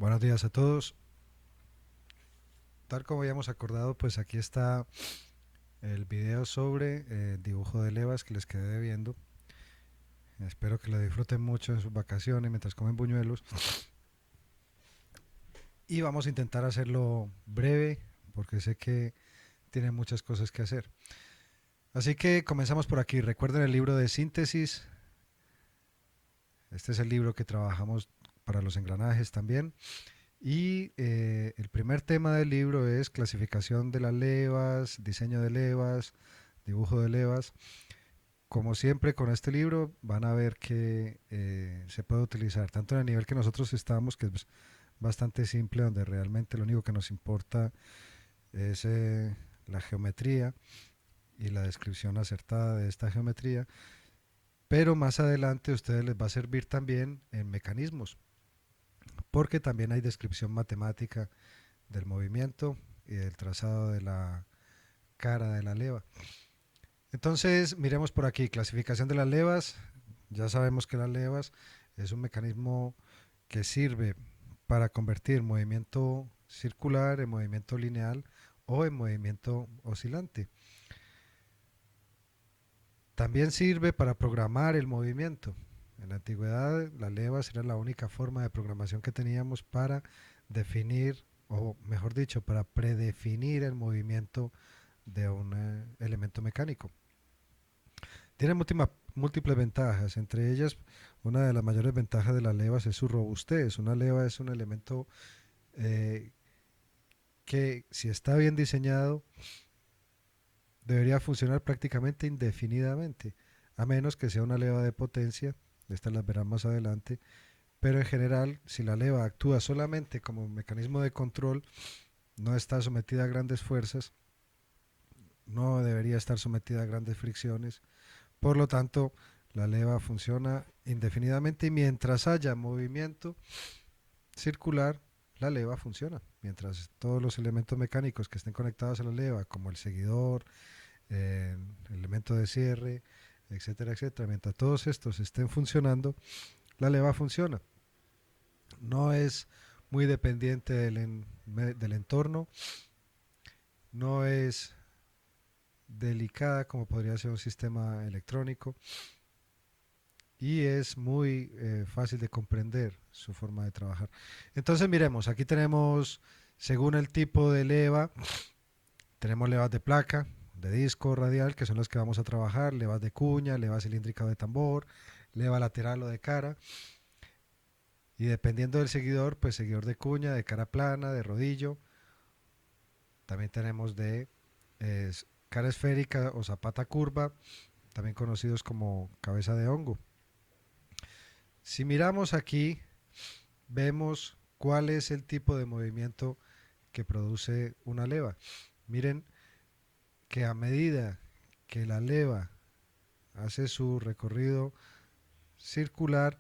Buenos días a todos. Tal como habíamos acordado, pues aquí está el video sobre dibujo de levas que les quedé debiendo. Espero que lo disfruten mucho en sus vacaciones mientras comen buñuelos. Y vamos a intentar hacerlo breve porque sé que tienen muchas cosas que hacer. Así que comenzamos por aquí. Recuerden el libro de síntesis. Este es el libro que trabajamos para los engranajes también. Y el primer tema del libro es clasificación de las levas, diseño de levas, dibujo de levas. Como siempre con este libro van a ver que se puede utilizar tanto en el nivel que nosotros estamos, que es bastante simple, donde realmente lo único que nos importa es la geometría y la descripción acertada de esta geometría, pero más adelante a ustedes les va a servir también en mecanismos, porque también hay descripción matemática del movimiento y del trazado de la cara de la leva. Entonces, miremos por aquí, clasificación de las levas. Ya sabemos que las levas es un mecanismo que sirve para convertir movimiento circular en movimiento lineal o en movimiento oscilante. También sirve para programar el movimiento. En la antigüedad, las levas era la única forma de programación que teníamos para definir, o mejor dicho, para predefinir el movimiento de un elemento mecánico. Tiene múltiples ventajas, entre ellas una de las mayores ventajas de las levas es su robustez. Una leva es un elemento eh, que si está bien diseñado debería funcionar prácticamente indefinidamente, a menos que sea una leva de potencia, estas las verán más adelante, pero en general si la leva actúa solamente como un mecanismo de control, no está sometida a grandes fuerzas, no debería estar sometida a grandes fricciones. Por lo tanto, la leva funciona indefinidamente y mientras haya movimiento circular, la leva funciona. Mientras todos los elementos mecánicos que estén conectados a la leva, como el seguidor, el elemento de cierre, etcétera, etcétera, mientras todos estos estén funcionando, la leva funciona. No es muy dependiente del entorno, no es delicada como podría ser un sistema electrónico y es muy fácil de comprender su forma de trabajar. Entonces miremos, aquí tenemos, según el tipo de leva, tenemos levas de placa, de disco radial, que son las que vamos a trabajar, levas de cuña, leva cilíndrica o de tambor, leva lateral o de cara, y dependiendo del seguidor, pues seguidor de cuña, de cara plana, de rodillo, también tenemos de eh, cara esférica o zapata curva, también conocidos como cabeza de hongo. Si miramos aquí, vemos cuál es el tipo de movimiento que produce una leva. Miren que a medida que la leva hace su recorrido circular,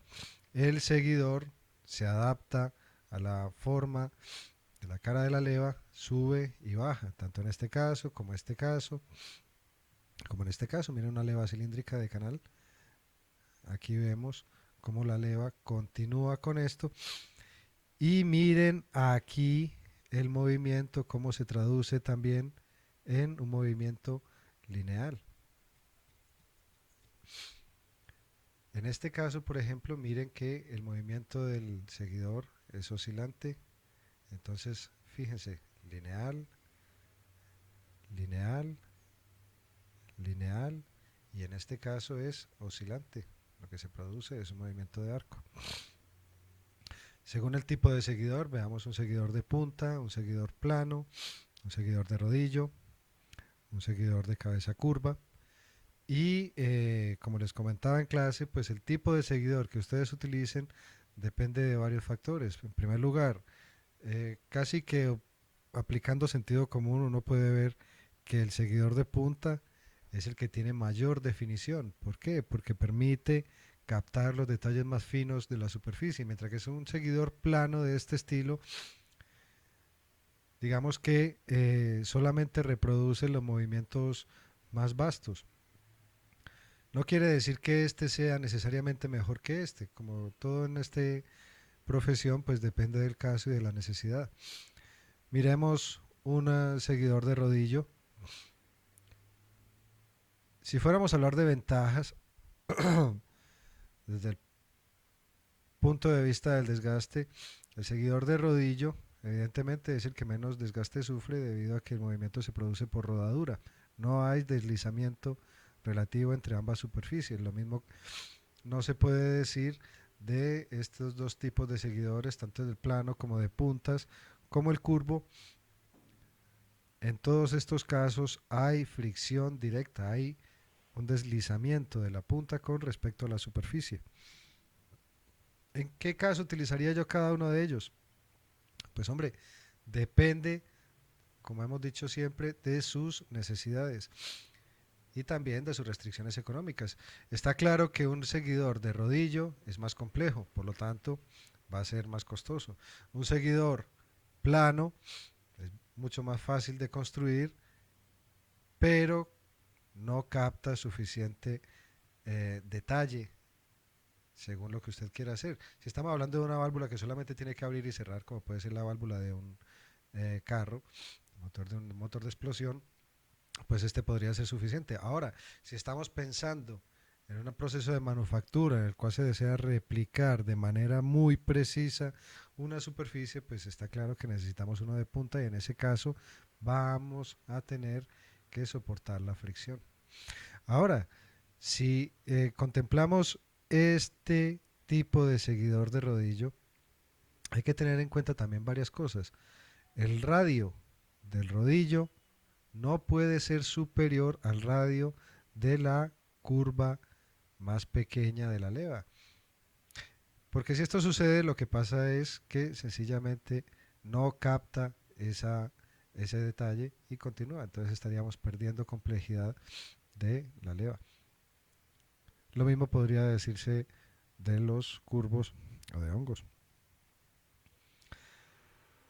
el seguidor se adapta a la forma de la cara de la leva, sube y baja, tanto en este caso como en este caso, como en este caso. Miren una leva cilíndrica de canal. Aquí vemos cómo la leva continúa con esto. Y miren aquí el movimiento, cómo se traduce también en un movimiento lineal. En este caso, por ejemplo, miren que el movimiento del seguidor es oscilante. Entonces, fíjense, lineal, lineal, lineal, y en este caso es oscilante. Lo que se produce es un movimiento de arco. Según el tipo de seguidor, veamos un seguidor de punta, un seguidor plano, un seguidor de rodillo, un seguidor de cabeza curva. Y como les comentaba en clase, pues el tipo de seguidor que ustedes utilicen depende de varios factores. En primer lugar, casi que aplicando sentido común uno puede ver que el seguidor de punta es el que tiene mayor definición. ¿Por qué? Porque permite captar los detalles más finos de la superficie, mientras que es un seguidor plano de este estilo, digamos que solamente reproduce los movimientos más vastos. No quiere decir que este sea necesariamente mejor que este, como todo en este profesión, pues depende del caso y de la necesidad. Miremos un seguidor de rodillo. Si fuéramos a hablar de ventajas, desde el punto de vista del desgaste, el seguidor de rodillo evidentemente es el que menos desgaste sufre debido a que el movimiento se produce por rodadura. No hay deslizamiento relativo entre ambas superficies. Lo mismo no se puede decir de estos dos tipos de seguidores, tanto del plano como de puntas, como el curvo. En todos estos casos hay fricción directa, hay un deslizamiento de la punta con respecto a la superficie. ¿En qué caso utilizaría yo cada uno de ellos? Pues hombre, depende, como hemos dicho siempre, de sus necesidades y también de sus restricciones económicas. Está claro que un seguidor de rodillo es más complejo, por lo tanto va a ser más costoso. Un seguidor plano es mucho más fácil de construir, pero no capta suficiente detalle según lo que usted quiera hacer. Si estamos hablando de una válvula que solamente tiene que abrir y cerrar, como puede ser la válvula de un carro, motor de un motor de explosión, pues este podría ser suficiente. Ahora, si estamos pensando en un proceso de manufactura en el cual se desea replicar de manera muy precisa una superficie, pues está claro que necesitamos uno de punta y en ese caso vamos a tener que soportar la fricción. Ahora, si contemplamos este tipo de seguidor de rodillo, hay que tener en cuenta también varias cosas. El radio del rodillo no puede ser superior al radio de la curva más pequeña de la leva. Porque si esto sucede, lo que pasa es que sencillamente no capta ese detalle y continúa. Entonces estaríamos perdiendo complejidad de la leva. Lo mismo podría decirse de los curvos o de hongos.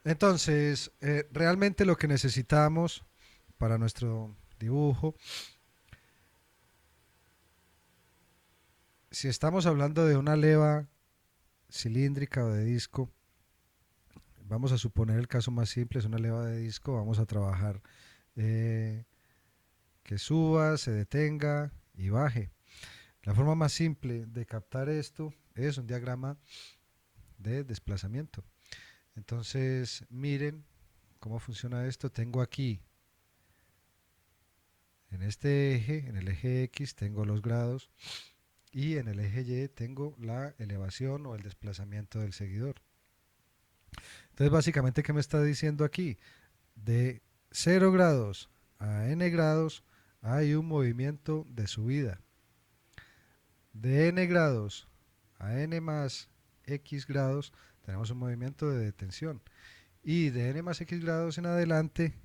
Entonces, realmente lo que necesitamos para nuestro dibujo, si estamos hablando de una leva cilíndrica o de disco, vamos a suponer el caso más simple, es una leva de disco, vamos a trabajar eh, que suba, se detenga y baje. La forma más simple de captar esto es un diagrama de desplazamiento. Entonces, miren cómo funciona esto. Tengo aquí, en este eje, en el eje X, tengo los grados y en el eje Y tengo la elevación o el desplazamiento del seguidor. Entonces, básicamente, ¿qué me está diciendo aquí? De 0 grados a n grados hay un movimiento de subida. De n grados a n más x grados tenemos un movimiento de detención. Y de n más x grados en adelante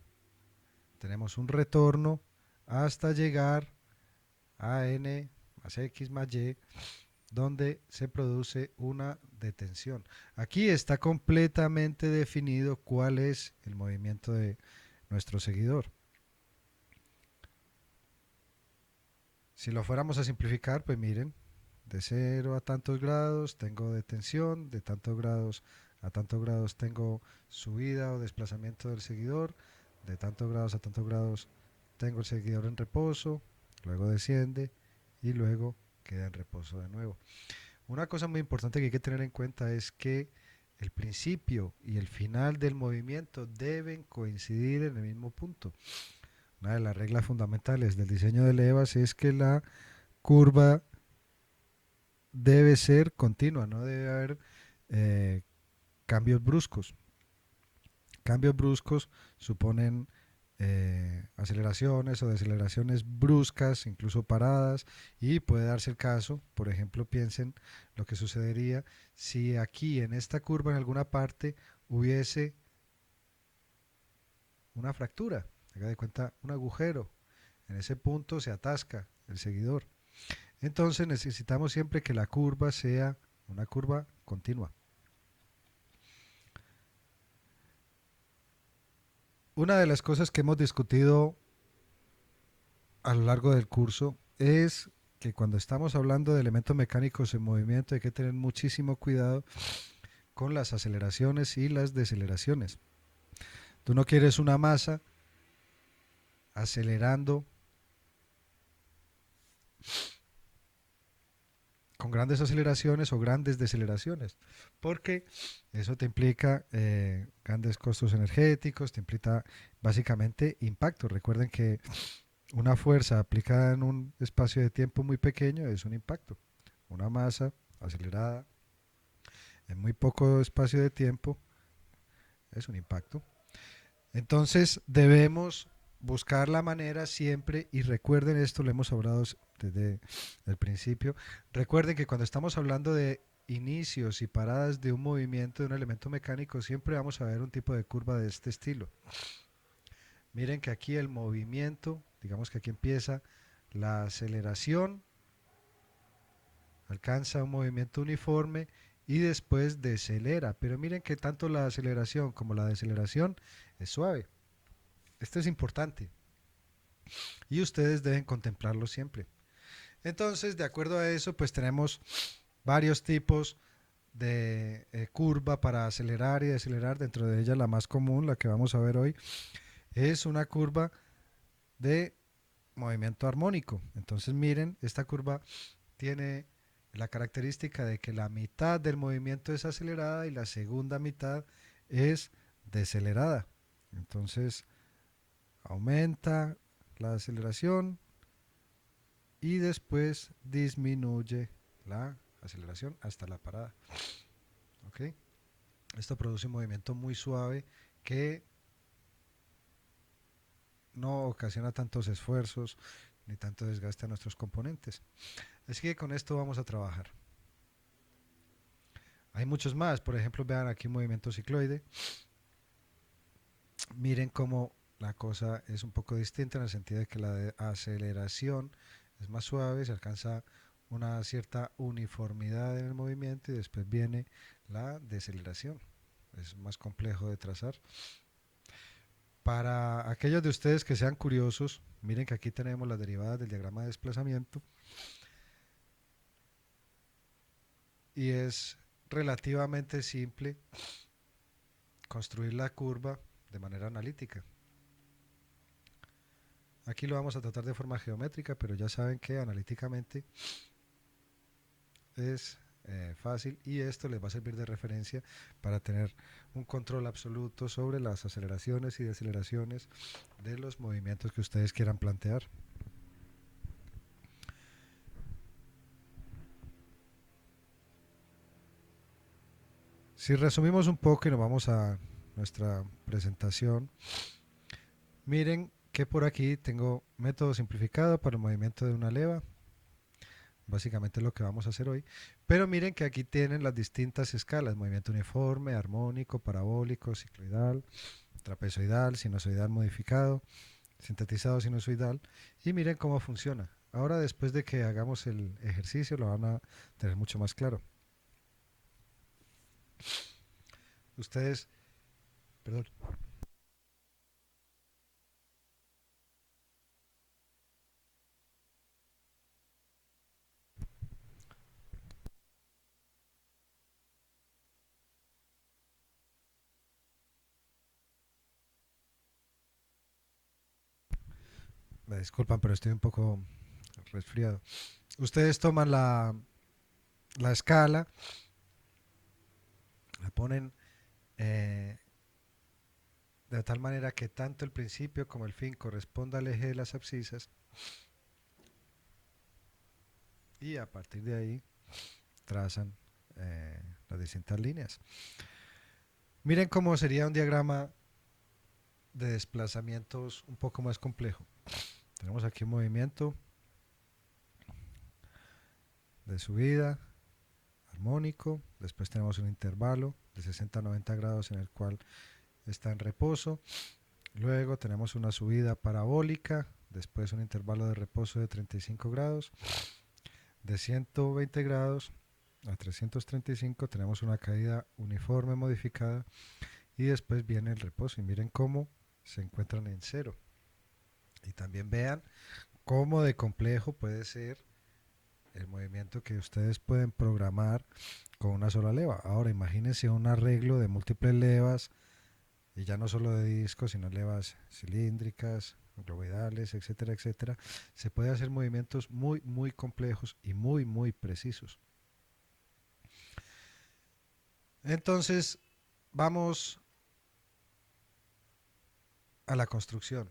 tenemos un retorno hasta llegar a n más x más y, donde se produce una detención. Aquí está completamente definido cuál es el movimiento de nuestro seguidor. Si lo fuéramos a simplificar, pues miren, de 0 a tantos grados tengo detención, de tantos grados a tantos grados tengo subida o desplazamiento del seguidor, de tantos grados a tantos grados tengo el seguidor en reposo, luego desciende y luego queda en reposo de nuevo. Una cosa muy importante que hay que tener en cuenta es que el principio y el final del movimiento deben coincidir en el mismo punto. Una de las reglas fundamentales del diseño de levas es que la curva debe ser continua, no debe haber eh, cambios bruscos. Cambios bruscos suponen aceleraciones o deceleraciones bruscas, incluso paradas, y puede darse el caso, por ejemplo, piensen lo que sucedería si aquí en esta curva en alguna parte hubiese una fractura, haga de cuenta un agujero, en ese punto se atasca el seguidor. Entonces necesitamos siempre que la curva sea una curva continua. Una de las cosas que hemos discutido a lo largo del curso es que cuando estamos hablando de elementos mecánicos en movimiento hay que tener muchísimo cuidado con las aceleraciones y las deceleraciones. Tú no quieres una masa acelerando con grandes aceleraciones o grandes deceleraciones, porque eso te implica grandes costos energéticos, te implica básicamente impacto. Recuerden que una fuerza aplicada en un espacio de tiempo muy pequeño es un impacto. Una masa acelerada en muy poco espacio de tiempo es un impacto. Entonces debemos buscar la manera siempre, y recuerden esto, lo hemos hablado desde el principio, recuerden que cuando estamos hablando de inicios y paradas de un movimiento de un elemento mecánico, siempre vamos a ver un tipo de curva de este estilo. Miren que aquí el movimiento, digamos que aquí empieza la aceleración, alcanza un movimiento uniforme y después decelera, pero miren que tanto la aceleración como la deceleración es suave. Esto es importante y ustedes deben contemplarlo siempre. Entonces, de acuerdo a eso, pues tenemos varios tipos de curva para acelerar y decelerar. Dentro de ella, la más común, la que vamos a ver hoy, es una curva de movimiento armónico. Entonces, miren, esta curva tiene la característica de que la mitad del movimiento es acelerada y la segunda mitad es decelerada. Entonces, aumenta la aceleración y después disminuye la aceleración hasta la parada. ¿Okay? Esto produce un movimiento muy suave que no ocasiona tantos esfuerzos ni tanto desgaste a nuestros componentes. Así que con esto vamos a trabajar. Hay muchos más, por ejemplo, vean aquí un movimiento cicloide. Miren cómo la cosa es un poco distinta en el sentido de que la aceleración es más suave, se alcanza una cierta uniformidad en el movimiento y después viene la deceleración. Es más complejo de trazar. Para aquellos de ustedes que sean curiosos, miren que aquí tenemos las derivadas del diagrama de desplazamiento y es relativamente simple construir la curva de manera analítica. Aquí lo vamos a tratar de forma geométrica, pero ya saben que analíticamente es fácil y esto les va a servir de referencia para tener un control absoluto sobre las aceleraciones y deceleraciones de los movimientos que ustedes quieran plantear. Si resumimos un poco y nos vamos a nuestra presentación, miren que por aquí tengo método simplificado para el movimiento de una leva, básicamente lo que vamos a hacer hoy, pero miren que aquí tienen las distintas escalas: movimiento uniforme, armónico, parabólico, cicloidal, trapezoidal, sinusoidal modificado, sintetizado sinusoidal, y miren cómo funciona. Ahora, después de que hagamos el ejercicio, lo van a tener mucho más claro. Ustedes, perdón. Me disculpan, pero estoy un poco resfriado. Ustedes toman la escala, la ponen de tal manera que tanto el principio como el fin corresponda al eje de las abscisas, y a partir de ahí trazan las distintas líneas. Miren cómo sería un diagrama de desplazamientos un poco más complejo. Tenemos aquí un movimiento de subida armónico, después tenemos un intervalo de 60 a 90 grados en el cual está en reposo, luego tenemos una subida parabólica, después un intervalo de reposo de 35 grados, de 120 grados a 335 tenemos una caída uniforme modificada y después viene el reposo, y miren cómo se encuentran en cero. Y también vean cómo de complejo puede ser el movimiento que ustedes pueden programar con una sola leva. Ahora imagínense un arreglo de múltiples levas, y ya no solo de discos, sino levas cilíndricas, globoidales, etcétera, etcétera. Se puede hacer movimientos muy, muy complejos y muy, muy precisos. Entonces, vamos a la construcción.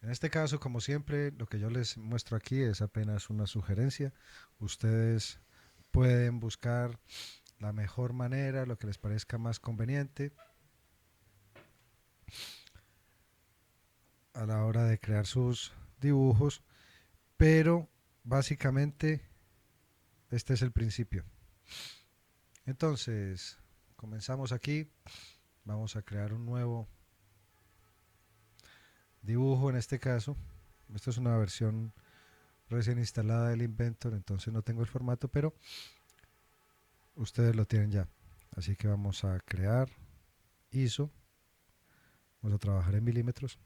En este caso, como siempre, lo que yo les muestro aquí es apenas una sugerencia. Ustedes pueden buscar la mejor manera, lo que les parezca más conveniente a la hora de crear sus dibujos, pero básicamente este es el principio. Entonces, comenzamos aquí, vamos a crear un nuevo dibujo en este caso. Esto es una versión recién instalada del Inventor, entonces no tengo el formato, pero ustedes lo tienen ya. Así que vamos a crear ISO, vamos a trabajar en milímetros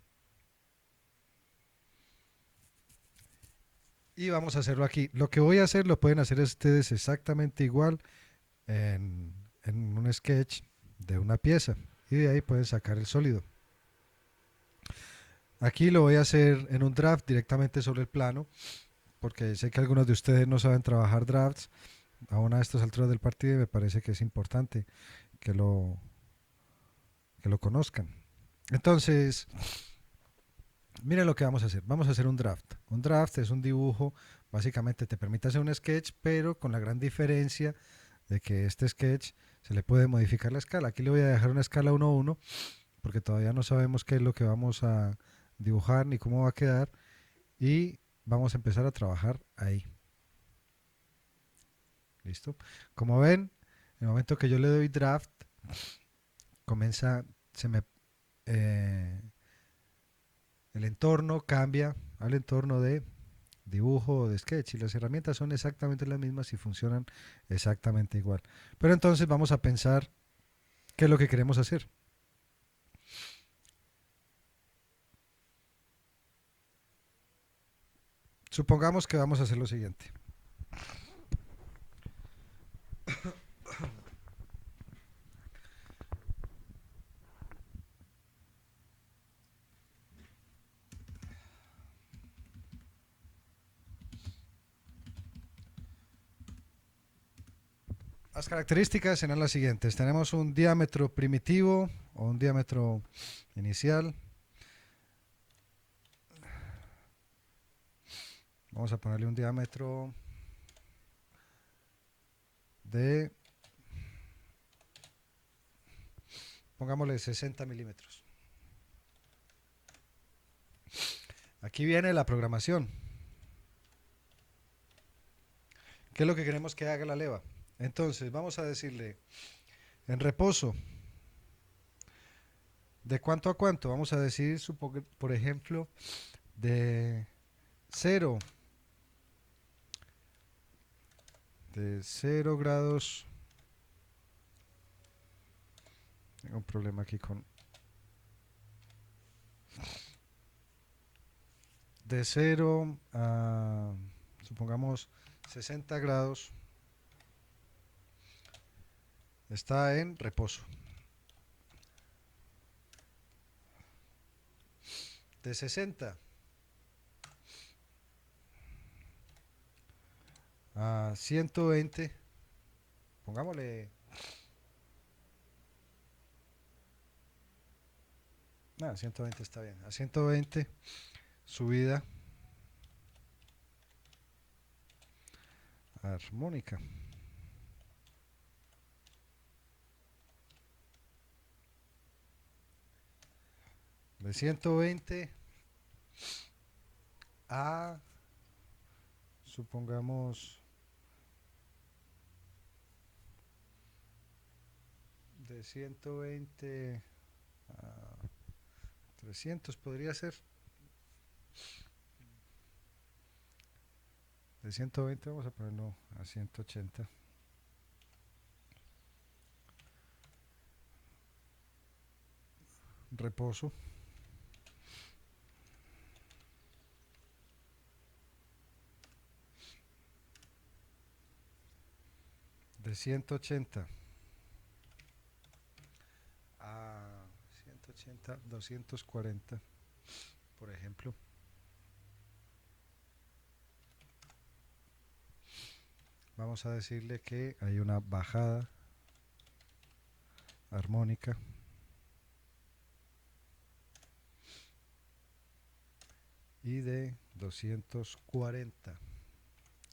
y vamos a hacerlo aquí. Lo que voy a hacer lo pueden hacer ustedes exactamente igual en un sketch de una pieza y de ahí pueden sacar el sólido. Aquí lo voy a hacer en un draft directamente sobre el plano, porque sé que algunos de ustedes no saben trabajar drafts aún a estas alturas del partido y me parece que es importante que lo conozcan. Entonces, miren lo que vamos a hacer. Vamos a hacer un draft. Un draft es un dibujo, básicamente te permite hacer un sketch, pero con la gran diferencia de que este sketch se le puede modificar la escala. Aquí le voy a dejar una escala 1:1 porque todavía no sabemos qué es lo que vamos a dibujar ni cómo va a quedar y vamos a empezar a trabajar ahí. ¿Listo? Como ven, en el momento que yo le doy draft, comienza, eh, el entorno cambia al entorno de dibujo o de sketch y las herramientas son exactamente las mismas y funcionan exactamente igual. Pero entonces vamos a pensar qué es lo que queremos hacer. Supongamos que vamos a hacer lo siguiente. Las características serán las siguientes. Tenemos un diámetro primitivo o un diámetro inicial. Vamos a ponerle un diámetro de, pongámosle 60 milímetros. Aquí viene la programación. ¿Qué es lo que queremos que haga la leva? Entonces vamos a decirle en reposo, ¿de cuánto a cuánto? Vamos a decir, por ejemplo, de 0 grados. Tengo un problema aquí con... De 0 a, supongamos, 60 grados, está en reposo. De 60 a 120, pongámosle... Nada, 120 está bien. A 120, subida armónica. De 120 a, supongamos, de 120 a 300 podría ser. De 120 vamos a ponerlo a 180. Reposo. de 180 a 180, 240, por ejemplo. Vamos a decirle que hay una bajada armónica y de 240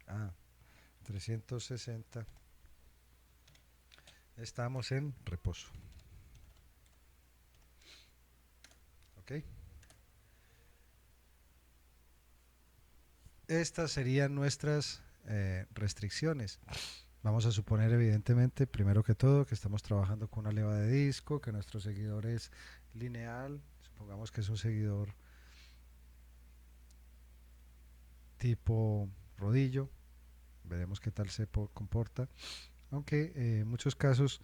a 360 estamos en reposo. ¿Ok? Estas serían nuestras restricciones. Vamos a suponer evidentemente, primero que todo, que estamos trabajando con una leva de disco, que nuestro seguidor es lineal, supongamos que es un seguidor tipo rodillo, veremos qué tal se comporta, aunque en muchos casos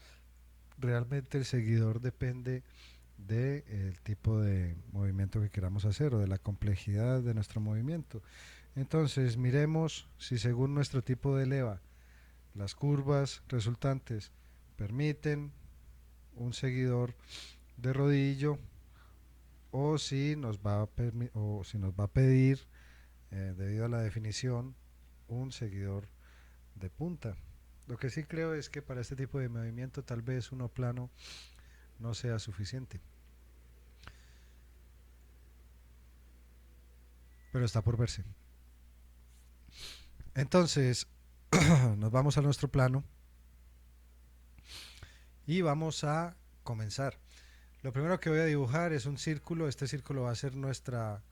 realmente el seguidor depende del tipo de movimiento que queramos hacer o de la complejidad de nuestro movimiento. Entonces miremos si según nuestro tipo de leva las curvas resultantes permiten un seguidor de rodillo o si nos va a pedir debido a la definición un seguidor de punta. Lo que sí creo es que para este tipo de movimiento tal vez uno plano no sea suficiente, pero está por verse. Entonces nos vamos a nuestro plano y vamos a comenzar. Lo primero que voy a dibujar es un círculo. Este círculo va a ser nuestra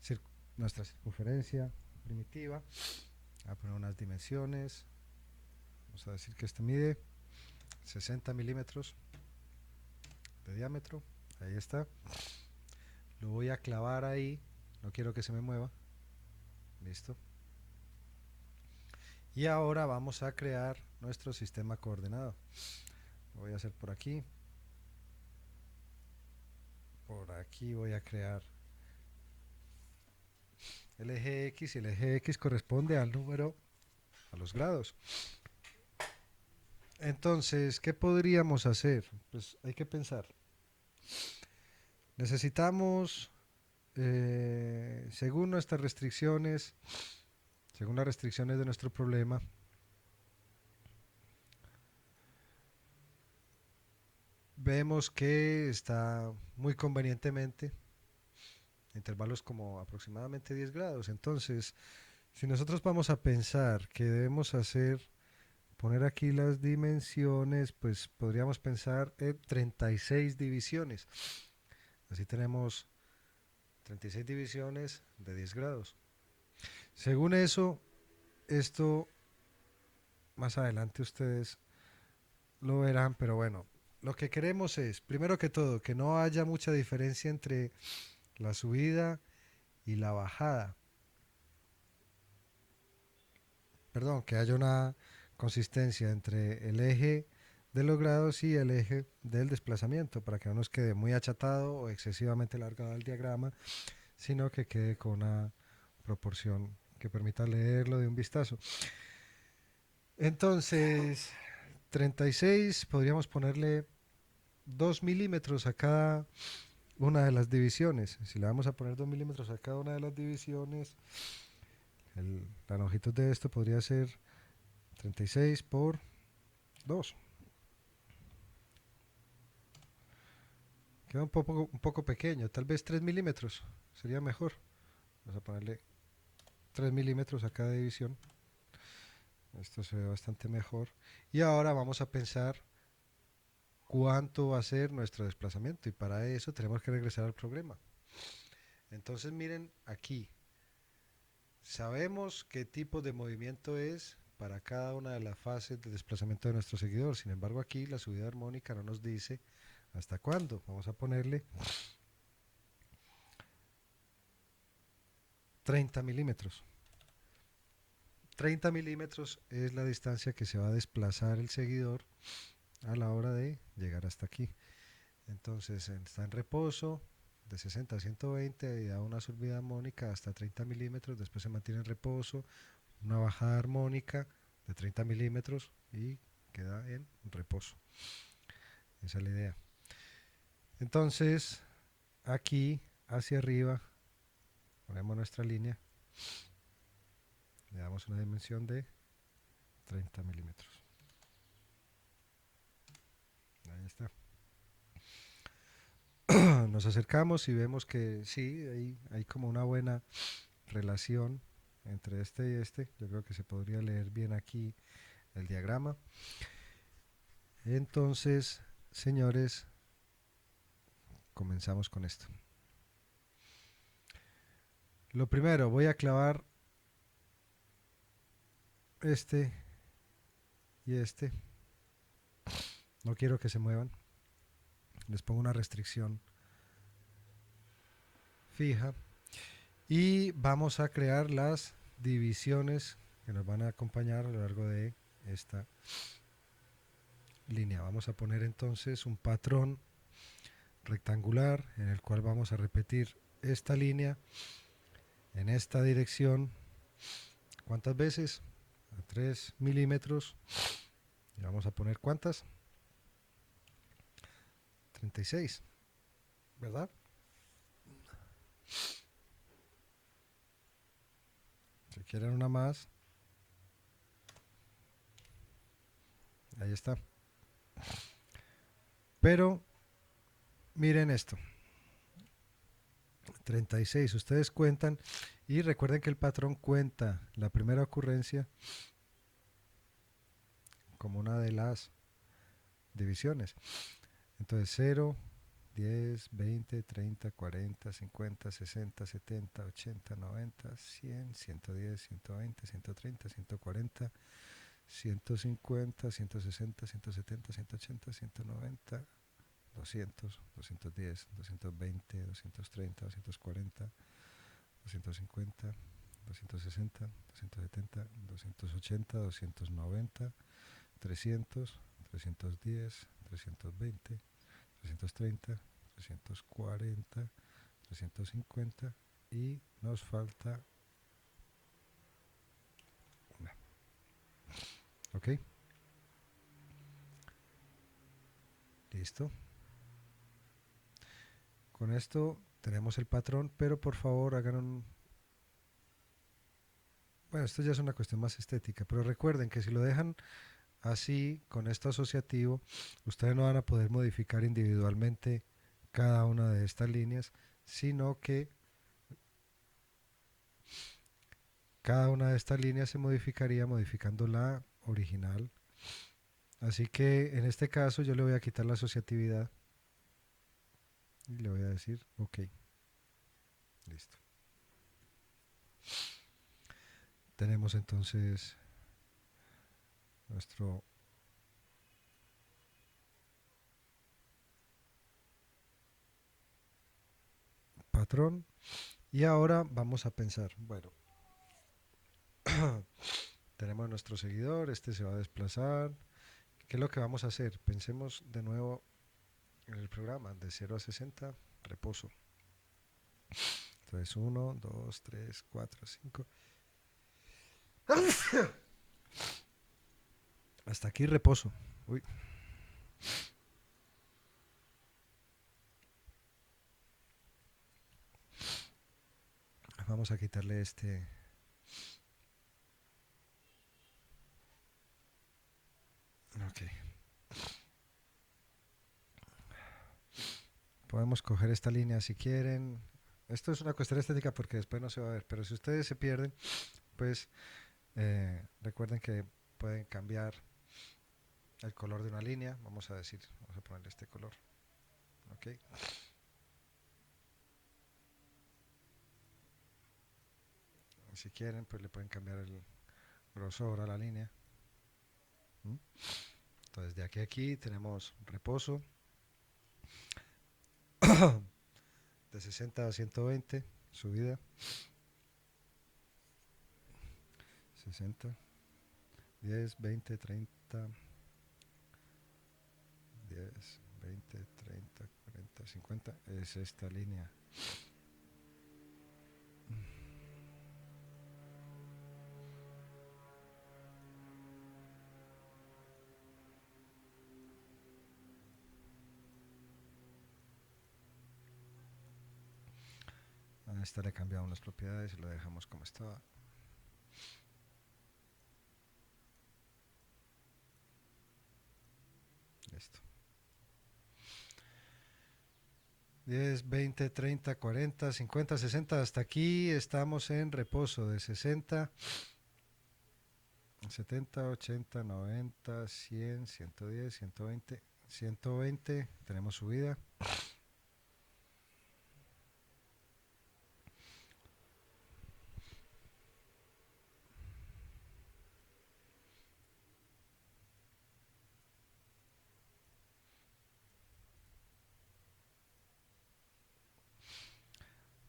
circunferencia primitiva. Voy a poner unas dimensiones. Vamos a decir que este mide 60 milímetros de diámetro. Ahí está. Lo voy a clavar ahí. No quiero que se me mueva. Listo. Y ahora vamos a crear nuestro sistema coordenado. Lo voy a hacer por aquí. Por aquí voy a crear el eje X y el eje X corresponde al número, a los grados. Entonces, ¿qué podríamos hacer? Pues hay que pensar. Necesitamos, según nuestras restricciones, según las restricciones de nuestro problema, vemos que está muy convenientemente intervalos como aproximadamente 10 grados. Entonces, si nosotros vamos a pensar que debemos poner aquí las dimensiones, pues podríamos pensar en 36 divisiones. Así tenemos 36 divisiones de 10 grados. Según eso, esto más adelante ustedes lo verán, pero bueno, lo que queremos es, primero que todo, que no haya mucha diferencia entre la subida y la bajada. Perdón, que haya una consistencia entre el eje de los grados y el eje del desplazamiento, para que no nos quede muy achatado o excesivamente largado el diagrama, sino que quede con una proporción que permita leerlo de un vistazo. Entonces, 36, podríamos ponerle 2 milímetros a cada una de las divisiones. Si le vamos a poner 2 milímetros a cada una de las divisiones, la longitud de esto podría ser 36 por 2. Queda un poco pequeño, tal vez 3 milímetros sería mejor. Vamos a ponerle 3 milímetros a cada división. Esto se ve bastante mejor. Y ahora vamos a pensar cuánto va a ser nuestro desplazamiento, y para eso tenemos que regresar al problema. Entonces miren aquí, sabemos qué tipo de movimiento es para cada una de las fases de desplazamiento de nuestro seguidor. Sin embargo, aquí la subida armónica no nos dice hasta cuándo. Vamos a ponerle 30 milímetros. 30 milímetros es la distancia que se va a desplazar el seguidor a la hora de llegar hasta aquí. Entonces está en reposo de 60 a 120 y da una subida armónica hasta 30 milímetros. Después se mantiene en reposo, una bajada armónica de 30 milímetros y queda en reposo. Esa es la idea. Entonces, aquí hacia arriba, ponemos nuestra línea, le damos una dimensión de 30 milímetros. Ahí está. Nos acercamos y vemos que sí, hay como una buena relación entre este y este. Yo creo que se podría leer bien aquí el diagrama. Entonces, señores, comenzamos con esto. Lo primero, voy a clavar este y este. No quiero que se muevan. Les pongo una restricción fija. Y vamos a crear las divisiones que nos van a acompañar a lo largo de esta línea. Vamos a poner entonces un patrón rectangular en el cual vamos a repetir esta línea en esta dirección. ¿Cuántas veces? A 3 milímetros. Y vamos a poner ¿cuántas? 36, ¿verdad? Si quieren una más, ahí está. Pero miren esto, 36, ustedes cuentan y recuerden que el patrón cuenta la primera ocurrencia como una de las divisiones. Entonces 0, 10, 20, 30, 40, 50, 60, 70, 80, 90, 100, 110, 120, 130, 140, 150, 160, 170, 180, 190, 200, 210, 220, 230, 240, 250, 260, 270, 280, 290, 300, 310, 320, 330, 340, 350 y nos falta una. ¿Ok? Listo. Con esto tenemos el patrón, pero por favor hagan un... Bueno, esto ya es una cuestión más estética, pero recuerden que si lo dejan así, con esto asociativo, ustedes no van a poder modificar individualmente cada una de estas líneas, sino que cada una de estas líneas se modificaría modificando la original. Así que en este caso yo le voy a quitar la asociatividad y le voy a decir OK. Listo. Tenemos entonces nuestro patrón y ahora vamos a pensar, bueno, tenemos nuestro seguidor, este se va a desplazar. ¿Qué es lo que vamos a hacer? Pensemos de nuevo en el programa, de 0 a 60, reposo. Entonces 1, 2, 3, 4, 5. Hasta aquí reposo. Uy. Vamos a quitarle este. Ok. Podemos coger esta línea si quieren. Esto es una cuestión estética porque después no se va a ver. Pero si ustedes se pierden, pues recuerden que pueden cambiar el color de una línea. Vamos a decir, vamos a ponerle este color. Ok. Si quieren, pues le pueden cambiar el grosor a la línea. ¿Mm? Entonces de aquí a aquí tenemos reposo de 60 a 120, subida 60, 10, 20, 30, 10, 20, 30, 40, 50, es esta línea. esta le cambiamos las propiedades y lo dejamos como estaba. Listo. 10, 20, 30, 40, 50, 60. Hasta aquí estamos en reposo de 60, 70, 80, 90, 100, 110, 120, 120. Tenemos subida.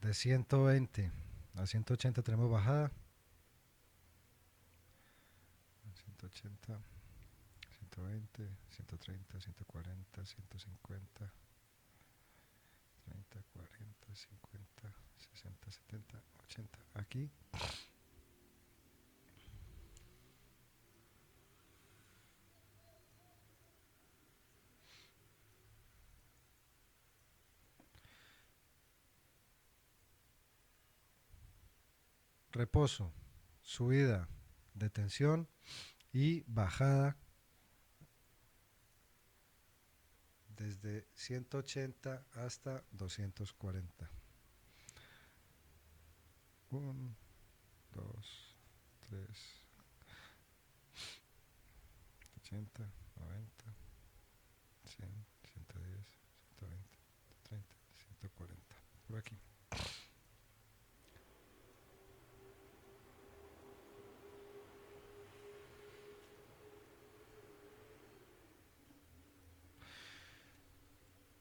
De 120 a 180 tenemos bajada. 180, 120, 130, 140, 150, 30, 40, 50, 60, 70, 80. Aquí. Reposo, subida, detención y bajada desde 180 hasta 240. 1, 2, 3, 80, 90, 100, 110, 120, 130, 140. Por aquí.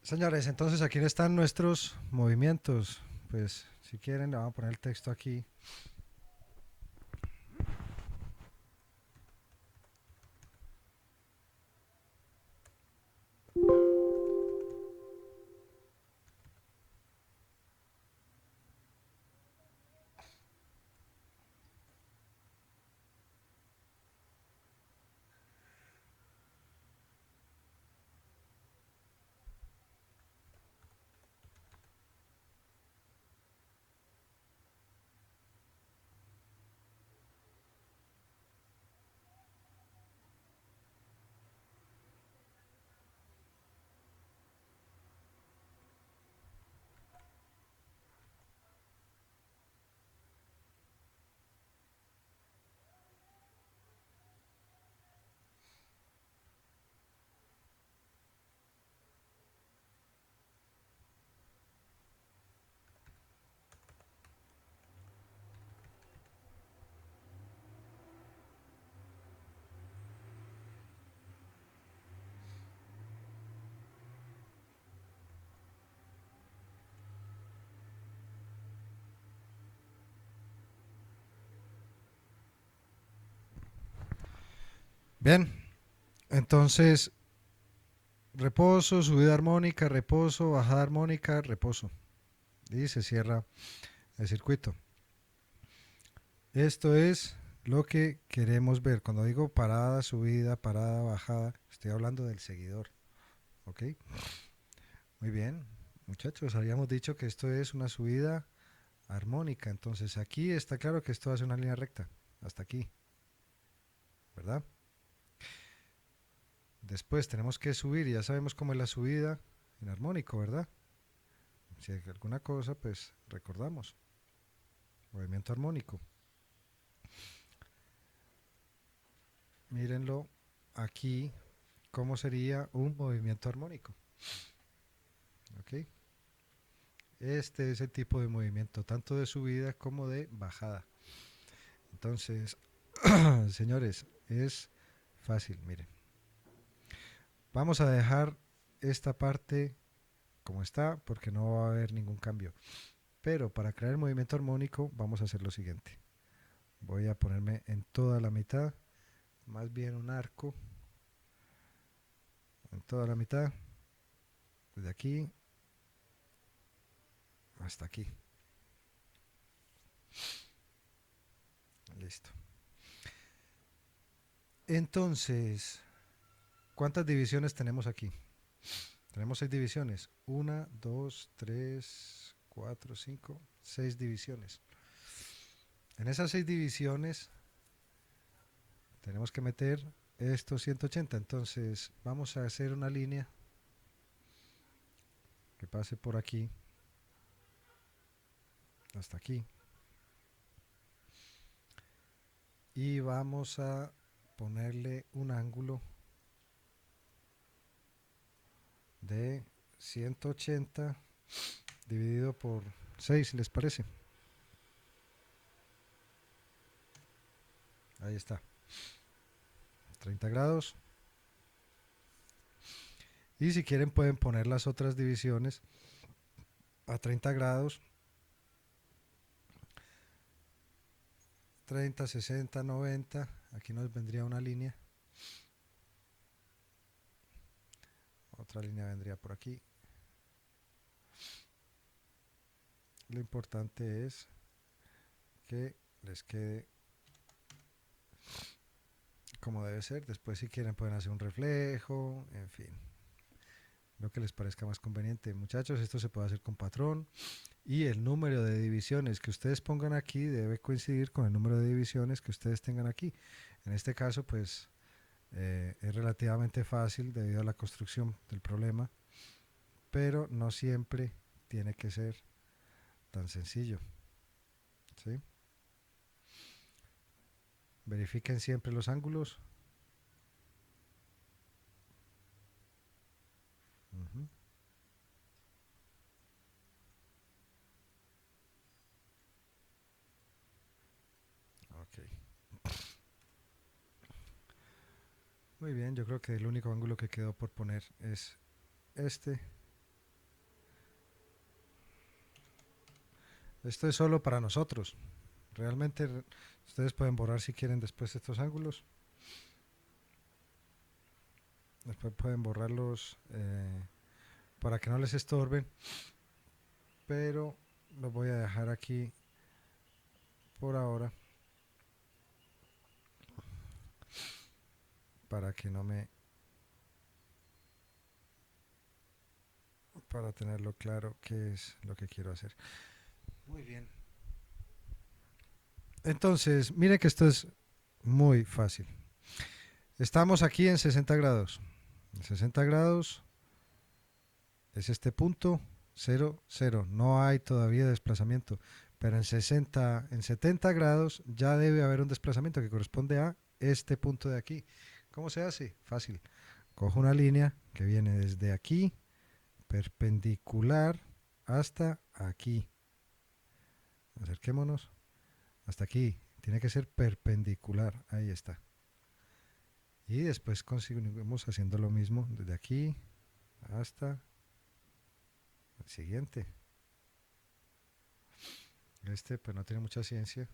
Señores, entonces aquí están nuestros movimientos. Pues si quieren, le vamos a poner el texto aquí. Bien, entonces reposo, subida armónica, reposo, bajada armónica, reposo. Y se cierra el circuito. Esto es lo que queremos ver. Cuando digo parada, subida, parada, bajada, estoy hablando del seguidor. ¿Ok? Muy bien, muchachos, habíamos dicho que esto es una subida armónica. Entonces aquí está claro que esto hace una línea recta. Hasta aquí. ¿Verdad? Después tenemos que subir y ya sabemos cómo es la subida en armónico, ¿verdad? Si hay alguna cosa, pues recordamos. Movimiento armónico. Mírenlo aquí, cómo sería un movimiento armónico. ¿Ok? Este es el tipo de movimiento, tanto de subida como de bajada. Entonces, señores, es fácil, miren. Vamos a dejar esta parte como está porque no va a haber ningún cambio. Pero para crear el movimiento armónico vamos a hacer lo siguiente. Voy a ponerme en toda la mitad, más bien un arco, en toda la mitad, desde aquí hasta aquí. Listo. Entonces, ¿cuántas divisiones tenemos aquí? Tenemos 6 divisiones. 1, 2, 3, 4, 5, 6 divisiones. En esas 6 divisiones tenemos que meter estos 180. Entonces vamos a hacer una línea que pase por aquí hasta aquí. Y vamos a ponerle un ángulo de 180 dividido por 6, si les parece. Ahí está. 30 grados. Y si quieren pueden poner las otras divisiones a 30 grados. 30, 60, 90. Aquí nos vendría una línea. Otra línea vendría por aquí. Lo importante es que les quede como debe ser. Después si quieren pueden hacer un reflejo, en fin, lo que les parezca más conveniente. Muchachos, esto se puede hacer con patrón y el número de divisiones que ustedes pongan aquí debe coincidir con el número de divisiones que ustedes tengan aquí. En este caso pues es relativamente fácil debido a la construcción del problema, pero no siempre tiene que ser tan sencillo, ¿sí? Verifiquen siempre los ángulos. Ok. Muy bien, yo creo que el único ángulo que quedó por poner es este. Esto es solo para nosotros. Realmente ustedes pueden borrar si quieren después estos ángulos. Después pueden borrarlos para que no les estorben. Pero los voy a dejar aquí por ahora. Para que no me... Para tenerlo claro qué es lo que quiero hacer. Muy bien. Entonces, miren que esto es muy fácil. Estamos aquí en 60 grados. En 60 grados es este punto 0, 0. No hay todavía desplazamiento. Pero en 60, en 70 grados ya debe haber un desplazamiento que corresponde a este punto de aquí. ¿Cómo se hace? Fácil. Cojo una línea que viene desde aquí, perpendicular hasta aquí. Acerquémonos hasta aquí. Tiene que ser perpendicular. Ahí está. Y después conseguimos haciendo lo mismo desde aquí hasta el siguiente. Este pues no tiene mucha ciencia,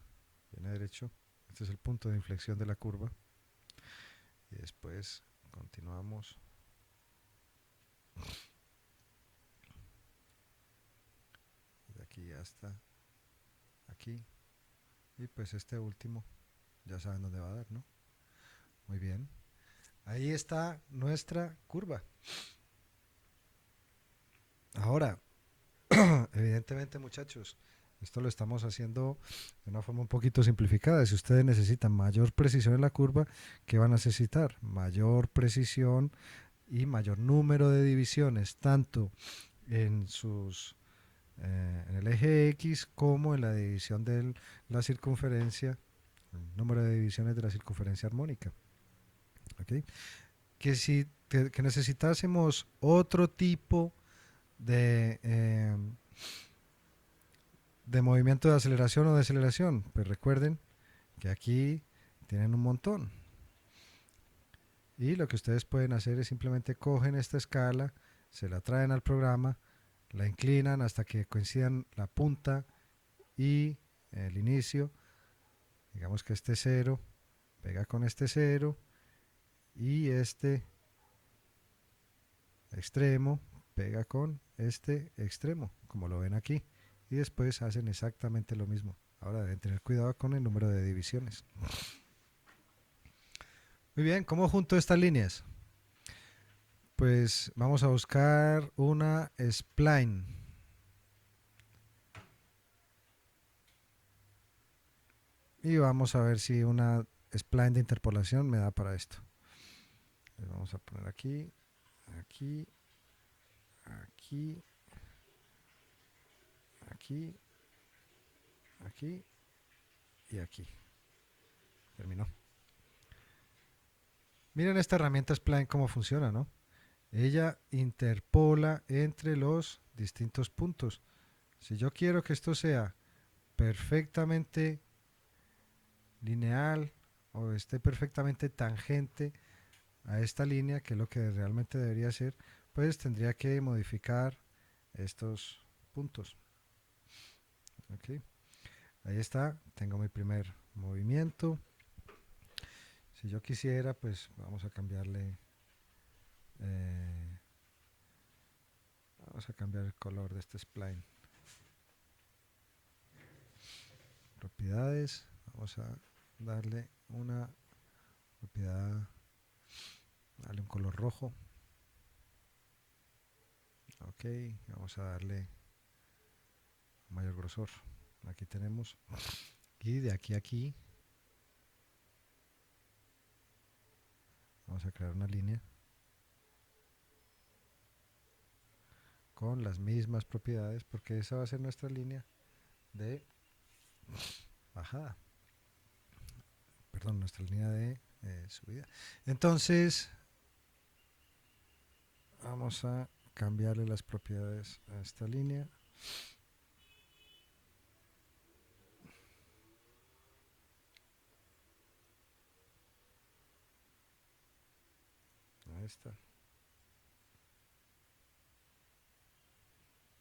viene derecho. Este es el punto de inflexión de la curva. Y después continuamos. De aquí hasta aquí. Y pues este último, ya saben dónde va a dar, ¿no? Muy bien. Ahí está nuestra curva. Ahora, evidentemente muchachos, esto lo estamos haciendo de una forma un poquito simplificada. Si ustedes necesitan mayor precisión en la curva, ¿qué van a necesitar? Mayor precisión y mayor número de divisiones, tanto en sus en el eje X como en la división de la circunferencia, el número de divisiones de la circunferencia armónica. ¿Okay? Que si que necesitásemos otro tipo de movimiento de aceleración o deceleración, pues recuerden que aquí tienen un montón. Y lo que ustedes pueden hacer es simplemente cogen esta escala, se la traen al programa, la inclinan hasta que coincidan la punta y el inicio. Digamos que este 0 pega con este 0 y este extremo pega con este extremo, como lo ven aquí. Y después hacen exactamente lo mismo. Ahora deben tener cuidado con el número de divisiones. Muy bien, ¿cómo junto estas líneas? Pues vamos a buscar una spline. y vamos a ver si una spline de interpolación me da para esto. Entonces vamos a poner aquí, aquí, aquí, aquí, aquí y aquí. Terminó. Miren esta herramienta spline cómo funciona, ¿no? Ella interpola entre los distintos puntos. Si yo quiero que esto sea perfectamente lineal o esté perfectamente tangente a esta línea, que es lo que realmente debería ser, pues tendría que modificar estos puntos. ¿Okay? Ahí está, tengo mi primer movimiento. Si yo quisiera, pues vamos a cambiarle, eh, vamos a cambiar el color de este spline. Propiedades, vamos a darle una propiedad, darle un color rojo. Ok, vamos a darle mayor grosor. Aquí tenemos. Y de aquí a aquí vamos a crear una línea con las mismas propiedades porque esa va a ser nuestra línea de bajada. Perdón, nuestra línea de subida. Entonces vamos a cambiarle las propiedades a esta línea. A esta.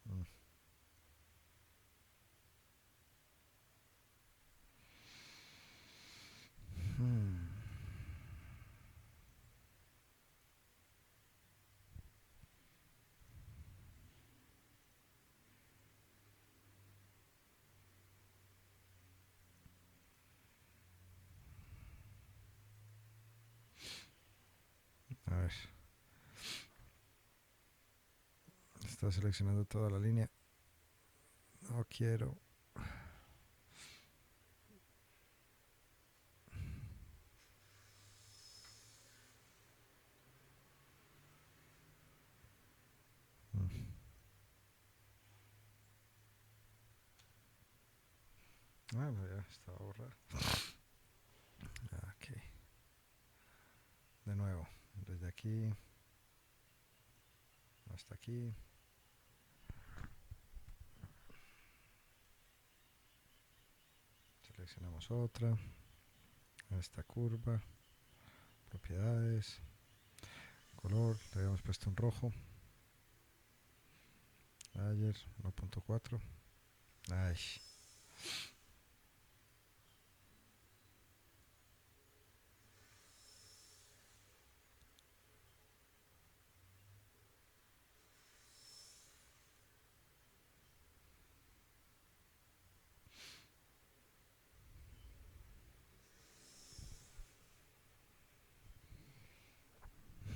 Mm. Hmm. A ver. Está seleccionando toda la línea. No quiero. Mm. Ah, no, ya estaba borrado. Ok. De nuevo, desde aquí hasta aquí. Seleccionamos otra. Esta curva. Propiedades. Color. Le habíamos puesto un rojo. Ayer 1.4. Ay.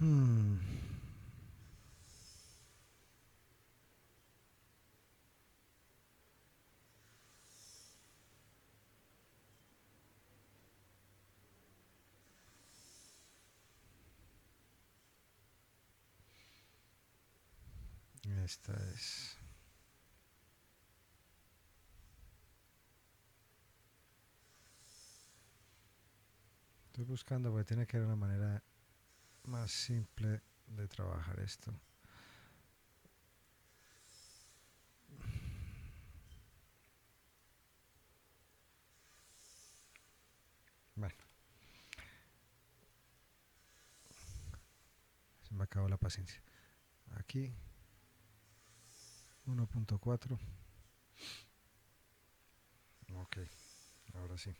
Hmm. Esta es. Estoy buscando porque tiene que haber una manera más simple de trabajar esto. Bueno, se me acabó la paciencia. Aquí 1.4. Ok, ahora sí.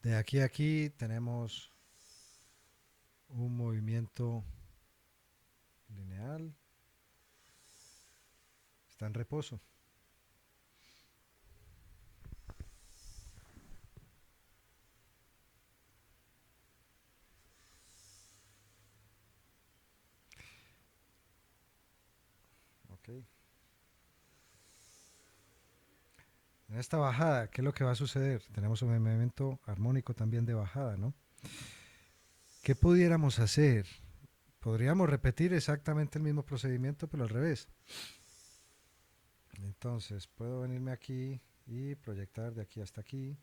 De aquí a aquí tenemos un movimiento lineal. Está en reposo. Ok. En esta bajada, ¿qué es lo que va a suceder? Tenemos un movimiento armónico también de bajada, ¿no? ¿Qué pudiéramos hacer? Podríamos repetir exactamente el mismo procedimiento, pero al revés. Entonces, puedo venirme aquí y proyectar de aquí hasta aquí,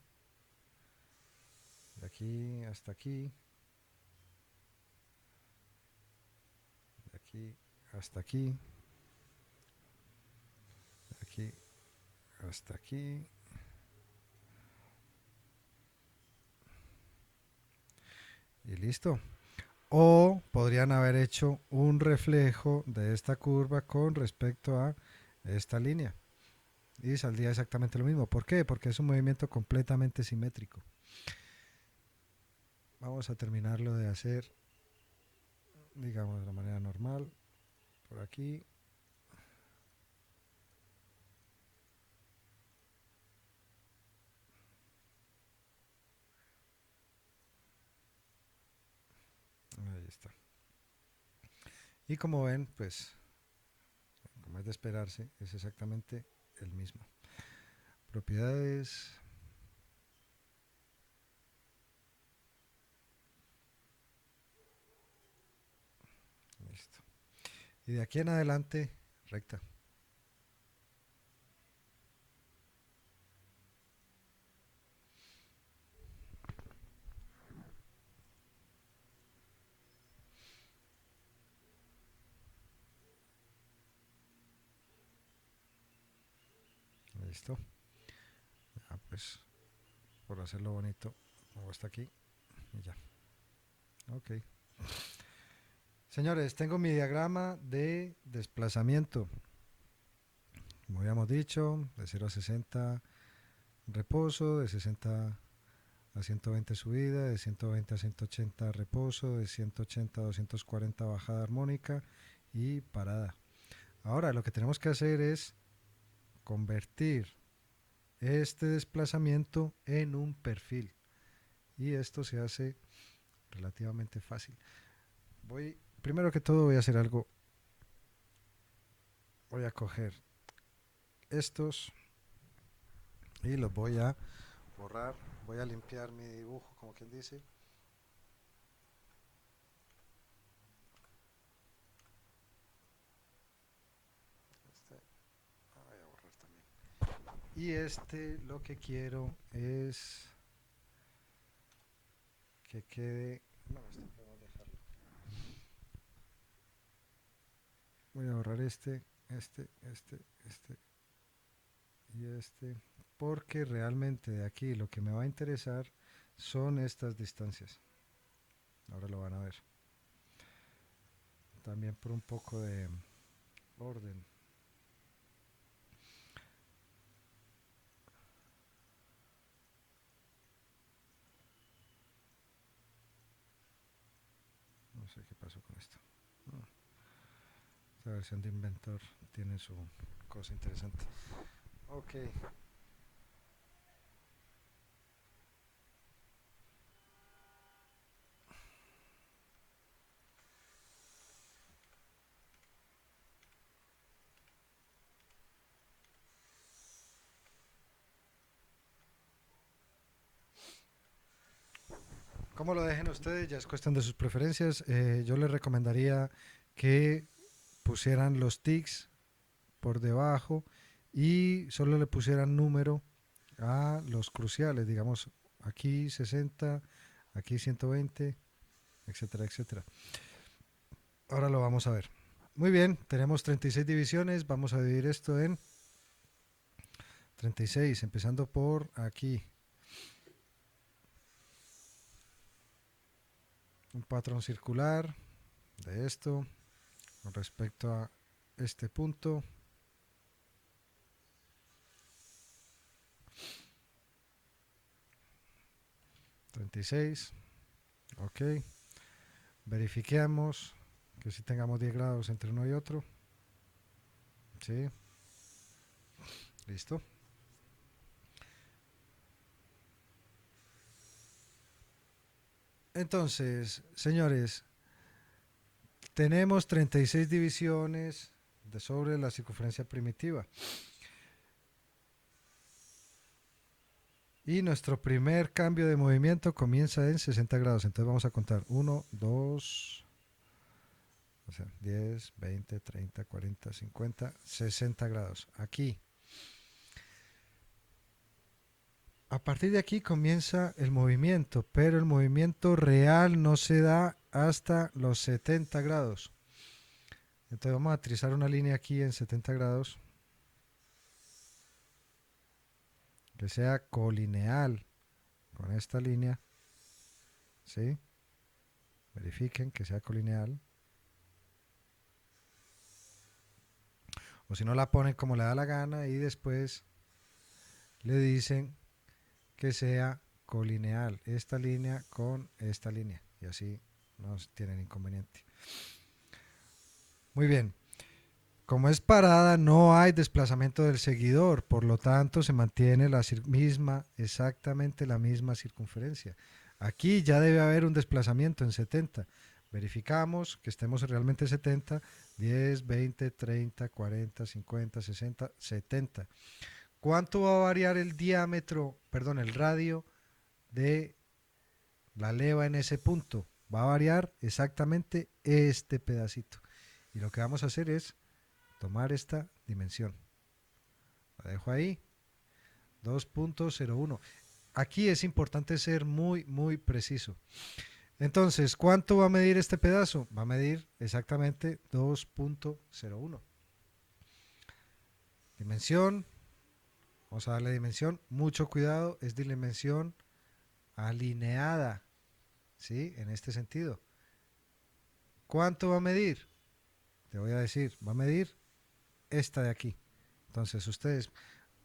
de aquí hasta aquí, de aquí hasta aquí, de aquí hasta aquí. Y listo. O podrían haber hecho un reflejo de esta curva con respecto a esta línea. Y saldría exactamente lo mismo. ¿Por qué? Porque es un movimiento completamente simétrico. Vamos a terminarlo de hacer, digamos, de la manera normal. Por aquí. Ahí está. Y como ven, pues, como es de esperarse, es exactamente el mismo. Propiedades. Listo. Y de aquí en adelante, recta. Listo. Ya, pues, por hacerlo bonito, hago hasta aquí y ya. Ok. Señores, tengo mi diagrama de desplazamiento. Como habíamos dicho, de 0 a 60 reposo, de 60 a 120 subida, de 120 a 180 reposo, de 180 a 240 bajada armónica y parada. Ahora lo que tenemos que hacer es convertir este desplazamiento en un perfil. Y esto se hace relativamente fácil. Primero que todo voy a hacer algo. Voy a coger estos y los voy a borrar. Voy a limpiar mi dibujo, como quien dice. Este voy a borrar también. Y este lo que quiero es que quede. Bueno, este podemos dejarlo. Voy a borrar este y este. Porque realmente de aquí lo que me va a interesar son estas distancias. Ahora lo van a ver. También por un poco de orden. No sé qué pasó con esto. Esta versión de Inventor tiene su cosa interesante. Ok. ¿Cómo lo dejen ustedes? Ya es cuestión de sus preferencias. Yo les recomendaría que pusieran los tics por debajo y solo le pusieran número a los cruciales, digamos aquí 60, aquí 120, etcétera, etcétera. Ahora lo vamos a ver. Muy bien, tenemos 36 divisiones, vamos a dividir esto en 36, empezando por aquí. Un patrón circular de esto con respecto a este punto. 36. Ok. Verifiquemos que si tengamos 10 grados entre uno y otro. Sí. Listo. Entonces, señores, tenemos 36 divisiones de sobre la circunferencia primitiva. Y nuestro primer cambio de movimiento comienza en 60 grados. Entonces vamos a contar 1, 2, o sea, 10, 20, 30, 40, 50, 60 grados. Aquí. A partir de aquí comienza el movimiento, pero el movimiento real no se da hasta los 70 grados. Entonces vamos a trazar una línea aquí en 70 grados que sea colineal con esta línea. ¿Sí? Verifiquen que sea colineal. O si no la ponen como le da la gana y después le dicen que sea colineal esta línea con esta línea. Y así no tienen inconveniente. Muy bien. Como es parada, no hay desplazamiento del seguidor, por lo tanto se mantiene la misma, exactamente la misma circunferencia. Aquí ya debe haber un desplazamiento en 70. Verificamos que estemos realmente 70, 10, 20, 30, 40, 50, 60, 70. ¿Cuánto va a variar el diámetro, perdón, el radio de la leva en ese punto? Va a variar exactamente este pedacito. Y lo que vamos a hacer es tomar esta dimensión. La dejo ahí, 2.01. Aquí es importante ser muy preciso. Entonces, ¿cuánto va a medir este pedazo? Va a medir exactamente 2.01. Dimensión, vamos a darle dimensión, mucho cuidado, es dimensión alineada, ¿sí? En este sentido. ¿Cuánto va a medir? Te voy a decir, va a medir esta de aquí. Entonces, ustedes,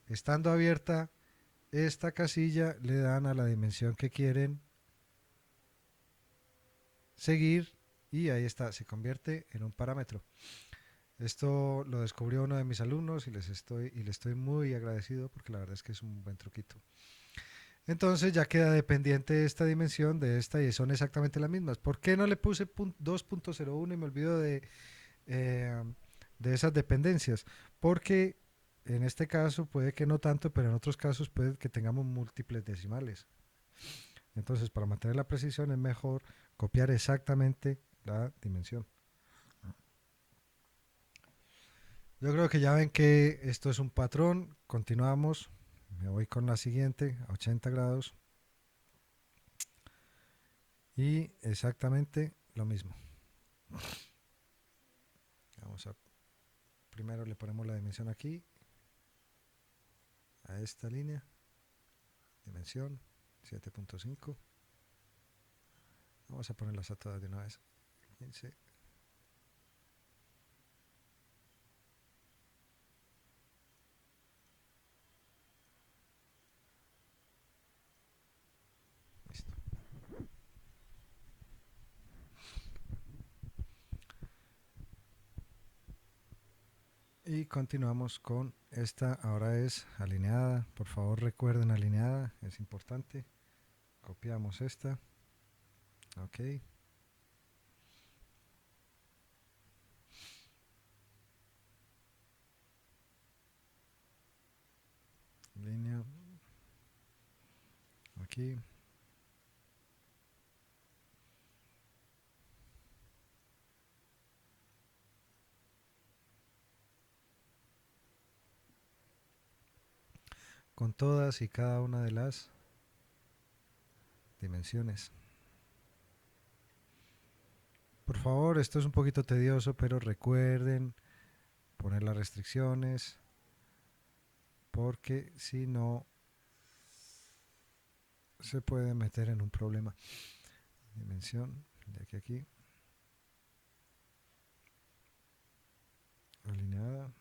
estando abierta esta casilla, le dan a la dimensión que quieren seguir y ahí está, se convierte en un parámetro. Esto lo descubrió uno de mis alumnos y le estoy muy agradecido porque la verdad es que es un buen truquito. Entonces ya queda dependiente esta dimensión de esta y son exactamente las mismas. ¿Por qué no le puse 2.01 y me olvido eh, de esas dependencias? Porque en este caso puede que no tanto, pero en otros casos puede que tengamos múltiples decimales. Entonces, para mantener la precisión es mejor copiar exactamente la dimensión. Yo creo que ya ven que esto es un patrón. Continuamos. Me voy con la siguiente, a 80 grados. Y exactamente lo mismo. Vamos a, primero le ponemos la dimensión aquí, a esta línea. Dimensión 7.5. Vamos a ponerlas a todas de una vez. 15. Listo. Y continuamos con esta, ahora es alineada. Por favor recuerden alineada, es importante. Copiamos esta. Ok. Línea. Aquí. Con todas y cada una de las dimensiones. Por favor, esto es un poquito tedioso, pero recuerden poner las restricciones, porque si no se puede meter en un problema. Dimensión de aquí a aquí. Alineada.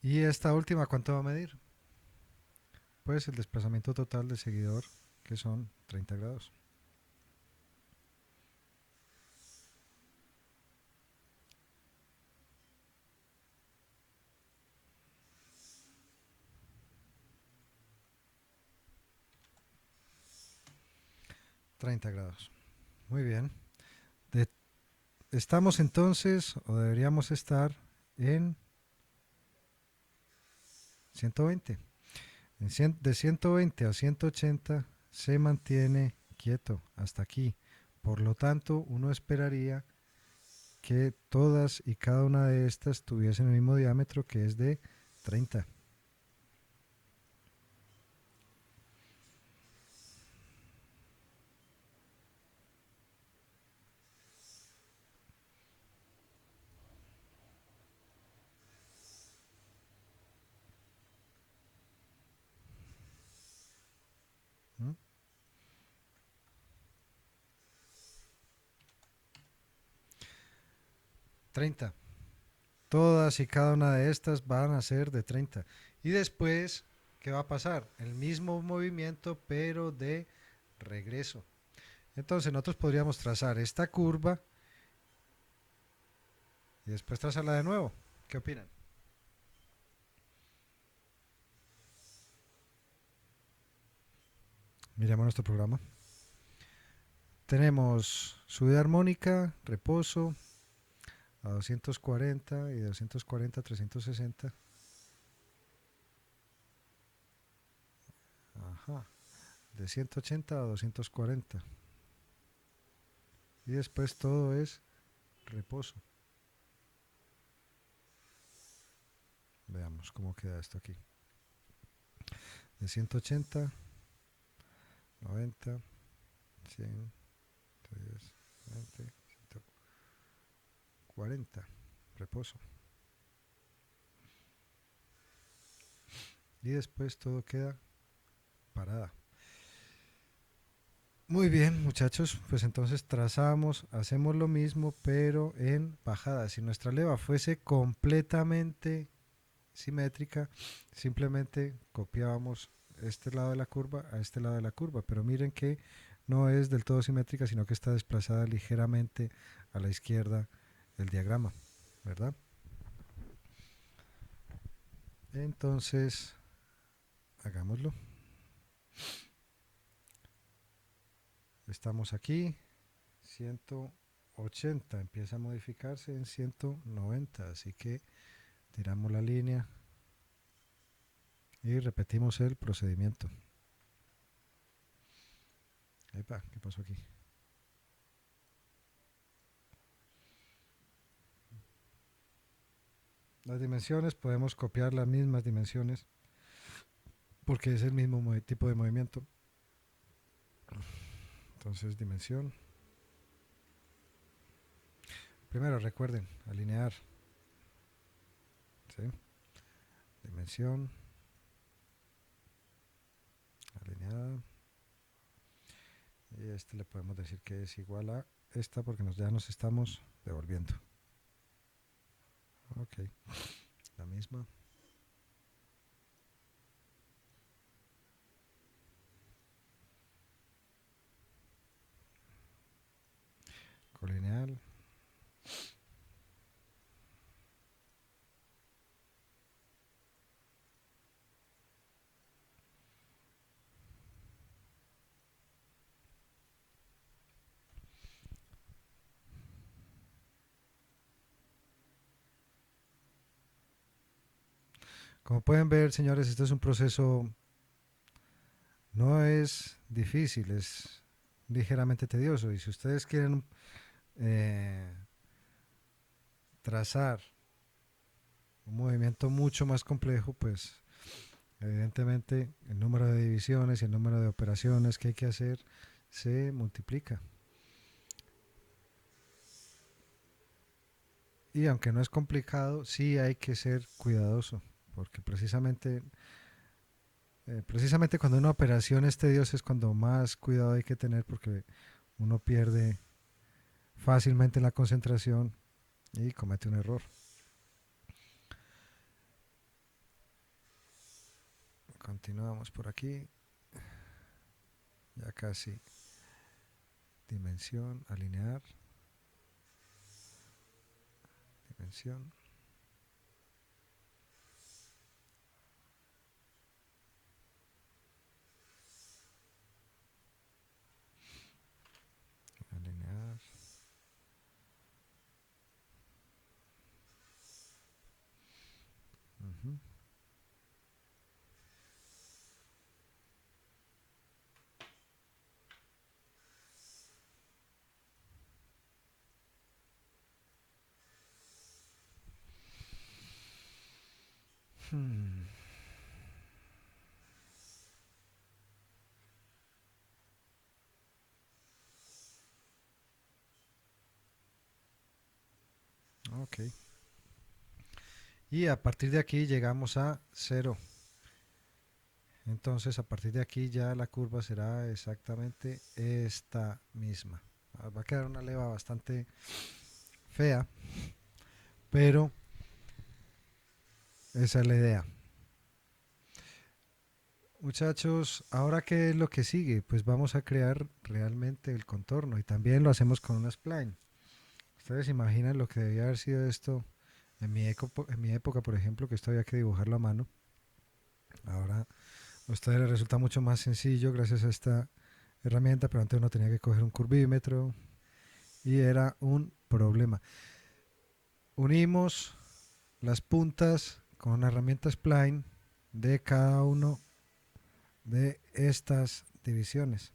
¿Y esta última cuánto va a medir? Pues el desplazamiento total del seguidor, que son 30 grados. $30. Muy bien. De- estamos entonces, o deberíamos estar, en 120. De 120 a 180 se mantiene quieto hasta aquí. Por lo tanto, uno esperaría que todas y cada una de estas tuviesen el mismo diámetro, que es de 30. ¿Mm? 30. Todas y cada una de estas van a ser de 30. Y después, ¿qué va a pasar? El mismo movimiento, pero de regreso. Entonces nosotros podríamos trazar esta curva y después trazarla de nuevo. ¿Qué opinan? Miremos nuestro programa. Tenemos subida armónica, reposo a 240 y 240 a 360. Ajá. De 180 a 240. Y después todo es reposo. Veamos cómo queda esto aquí. De 180, 90, 100, 110, 20, 140. Reposo. Y después todo queda parada. Muy bien, muchachos, pues entonces trazamos, hacemos lo mismo, pero en bajada. Si nuestra leva fuese completamente simétrica, simplemente copiábamos este lado de la curva a este lado de la curva, pero miren que no es del todo simétrica, sino que está desplazada ligeramente a la izquierda el diagrama, ¿verdad? Entonces, hagámoslo. Estamos aquí, 180, empieza a modificarse en 190, así que tiramos la línea y repetimos el procedimiento. Epa, ¿qué pasó aquí? Las dimensiones, podemos copiar las mismas dimensiones porque es el mismo tipo de movimiento. Entonces, dimensión. Primero recuerden, alinear. ¿Sí? Dimensión. Alineada. Y este le podemos decir que es igual a esta porque ya nos estamos devolviendo. Ok, la misma. Colineal. Como pueden ver, señores, este es un proceso, no es difícil, es ligeramente tedioso. Y si ustedes quieren eh, trazar un movimiento mucho más complejo, pues evidentemente el número de divisiones y el número de operaciones que hay que hacer se multiplica. Y aunque no es complicado, sí hay que ser cuidadoso, porque precisamente cuando una operación es tediosa es cuando más cuidado hay que tener, porque uno pierde fácilmente la concentración y comete un error. Continuamos por aquí. Ya casi. Dimensión, alinear. Dimensión. Alinear. Uh-huh. Hmm. Ok. Y a partir de aquí llegamos a 0. Entonces a partir de aquí ya la curva será exactamente esta misma. Va a quedar una leva bastante fea, pero esa es la idea. Muchachos, ahora qué es lo que sigue, pues vamos a crear realmente el contorno y también lo hacemos con una spline. Ustedes imaginan lo que debía haber sido esto en mi época, por ejemplo, que esto había que dibujarlo a mano. Ahora a ustedes les resulta mucho más sencillo gracias a esta herramienta, pero antes uno tenía que coger un curvímetro y era un problema. Unimos las puntas con una herramienta spline de cada uno de estas divisiones.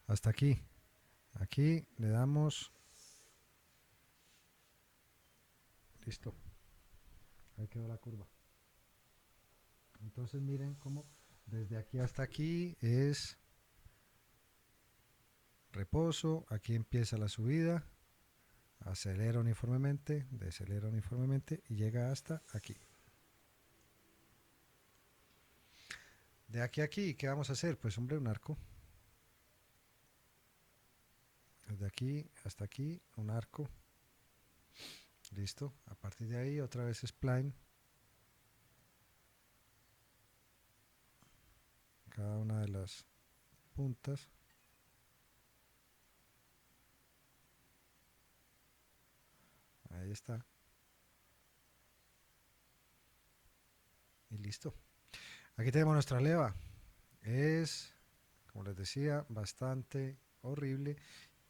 Hasta aquí. Aquí le damos. Listo. Ahí quedó la curva. Entonces miren cómo desde aquí hasta aquí es reposo. Aquí empieza la subida. Acelera uniformemente, decelera uniformemente y llega hasta aquí. De aquí a aquí, ¿qué vamos a hacer? Pues hombre, un arco. Desde aquí hasta aquí, un arco. Listo. A partir de ahí, otra vez spline. Cada una de las puntas. Ahí está. Y listo. Aquí tenemos nuestra leva. Es, como les decía, bastante horrible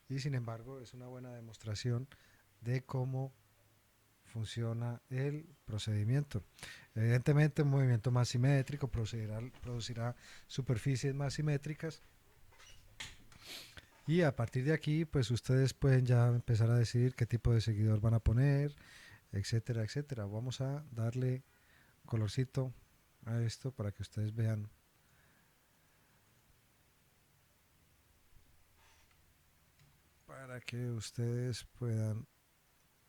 y sin embargo es una buena demostración de cómo funciona el procedimiento. Evidentemente un movimiento más simétrico producirá superficies más simétricas y a partir de aquí pues ustedes pueden ya empezar a decidir qué tipo de seguidor van a poner, etcétera, etcétera. Vamos a darle colorcito a esto para que ustedes vean. Para que ustedes puedan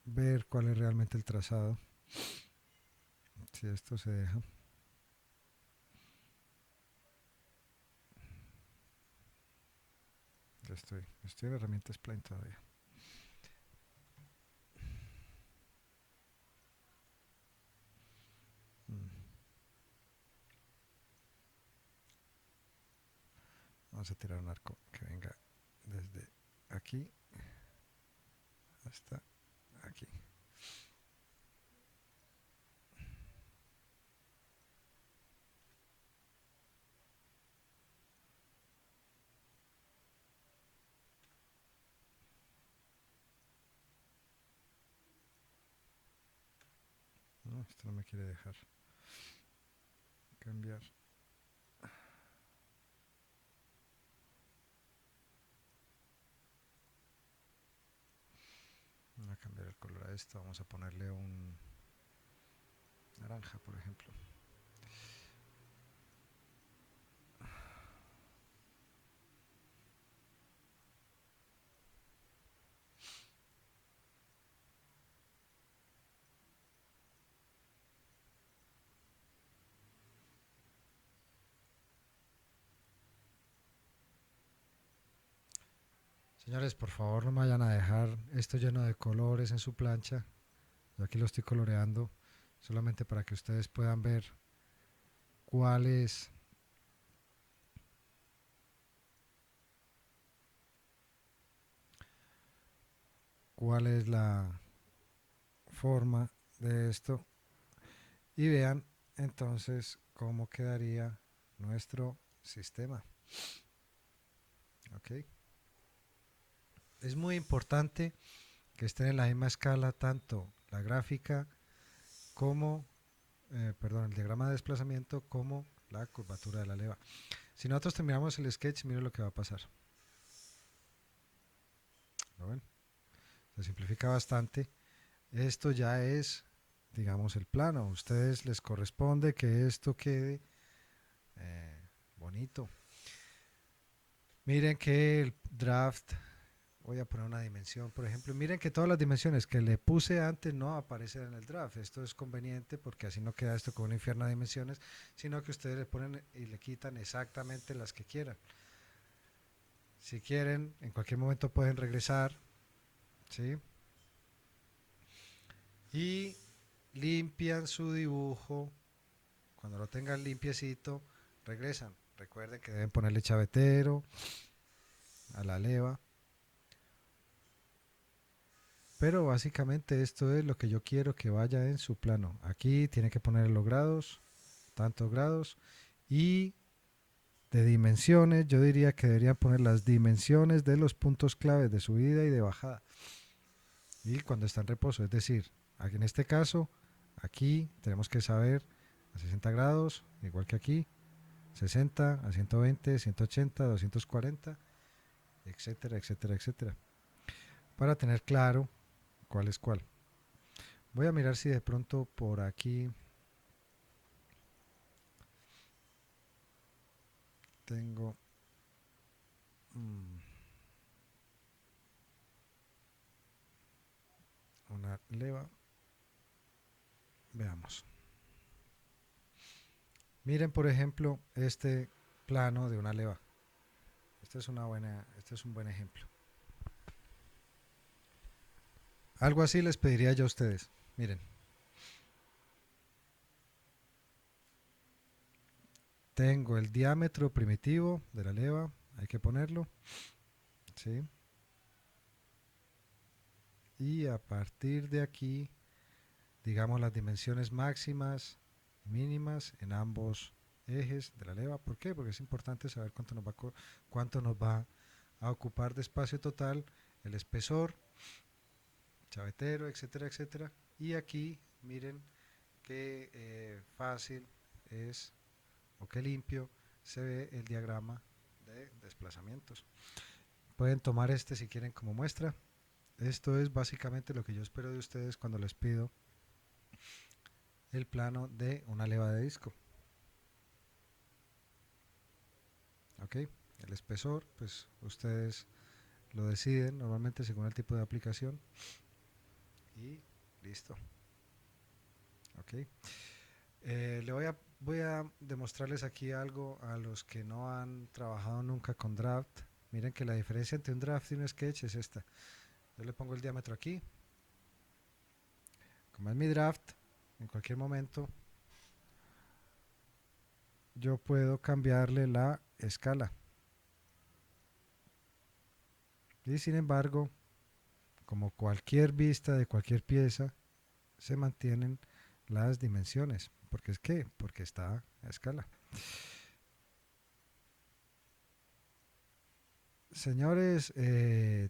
ver cuál es realmente el trazado. Si esto se deja. Ya estoy en la herramienta Spline todavía. Vamos a tirar un arco que venga desde aquí hasta aquí. No, esto no me quiere dejar cambiar. Vamos a cambiar el color a esto. Vamos a ponerle un naranja, por ejemplo. Señores, por favor no me vayan a dejar esto lleno de colores en su plancha. Yo aquí lo estoy coloreando solamente para que ustedes puedan ver cuál es la forma de esto y vean entonces cómo quedaría nuestro sistema. ¿Ok? Es muy importante que estén en la misma escala tanto la gráfica como, perdón, el diagrama de desplazamiento como la curvatura de la leva. Si nosotros terminamos el sketch, miren lo que va a pasar. ¿Lo ven? Se simplifica bastante. Esto ya es, digamos, el plano. A ustedes les corresponde que esto quede bonito. Miren que el draft, voy a poner una dimensión, por ejemplo. Miren que todas las dimensiones que le puse antes no aparecen en el draft. Esto es conveniente porque así no queda esto como un infierno de dimensiones, sino que ustedes le ponen y le quitan exactamente las que quieran. Si quieren, en cualquier momento pueden regresar, ¿sí? Y limpian su dibujo. Cuando lo tengan limpiecito, regresan. Recuerden que deben ponerle chavetero a la leva. Pero básicamente esto es lo que yo quiero que vaya en su plano. Aquí tiene que poner los grados, tantos grados. Y de dimensiones, yo diría que deberían poner las dimensiones de los puntos claves de subida y de bajada. Y cuando está en reposo, es decir, aquí en este caso, aquí tenemos que saber a 60 grados, igual que aquí, 60, a 120, 180, 240, etcétera, etcétera, etcétera. Para tener claro cuál es cuál. Voy a mirar si de pronto por aquí tengo una leva. Veamos. Miren, por ejemplo, este plano de una leva. Este es un buen ejemplo. Algo así les pediría yo a ustedes. Miren, tengo el diámetro primitivo de la leva, hay que ponerlo, ¿sí? Y a partir de aquí, digamos las dimensiones máximas y mínimas en ambos ejes de la leva. ¿Por qué? Porque es importante saber cuánto nos va a ocupar de espacio total, el espesor, chavetero, etcétera, etcétera. Y aquí miren qué fácil es o qué limpio se ve el diagrama de desplazamientos. Pueden tomar este si quieren como muestra. Esto es básicamente lo que yo espero de ustedes cuando les pido el plano de una leva de disco. ¿Ok? El espesor, pues ustedes lo deciden normalmente según el tipo de aplicación. Y listo. ¿Ok? Voy a demostrarles aquí algo a los que no han trabajado nunca con draft. Miren que la diferencia entre un draft y un sketch es esta. Yo le pongo el diámetro aquí. Como es mi draft, en cualquier momento yo puedo cambiarle la escala. Y sin embargo, como cualquier vista de cualquier pieza, se mantienen las dimensiones. ¿Por qué es qué? Porque está a escala. Señores,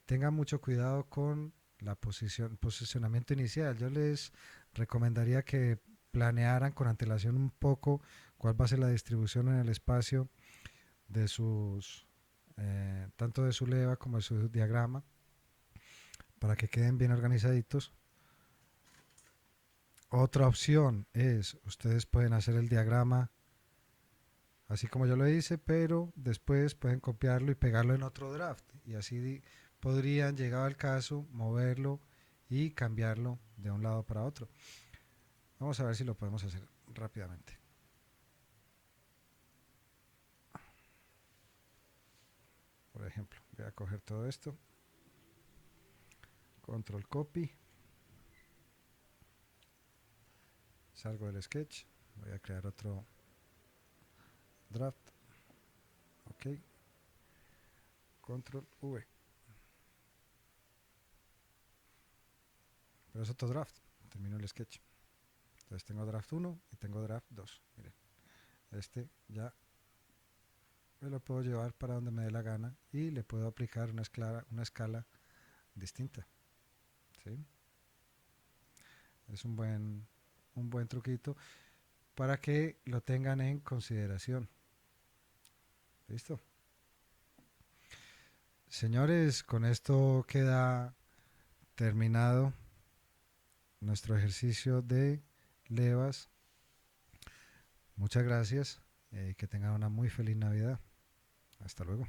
tengan mucho cuidado con la posicionamiento inicial. Yo les recomendaría que planearan con antelación un poco cuál va a ser la distribución en el espacio de sus, tanto de su leva como de su diagrama, para que queden bien organizaditos. Otra opción es, ustedes pueden hacer el diagrama así como yo lo hice, pero después pueden copiarlo y pegarlo en otro draft. Y así podrían, llegado al caso, moverlo y cambiarlo de un lado para otro. Vamos a ver si lo podemos hacer rápidamente. Por ejemplo, voy a coger todo esto. control copy, salgo del sketch, voy a crear otro draft, ok, control V, pero es otro draft, termino el sketch. Entonces tengo draft 1 y tengo draft 2, miren, este ya me lo puedo llevar para donde me dé la gana y le puedo aplicar una escala distinta, ¿sí? Es un buen truquito para que lo tengan en consideración. ¿Listo? Señores, con esto queda terminado nuestro ejercicio de levas. Muchas gracias. Que tengan una muy feliz Navidad. Hasta luego.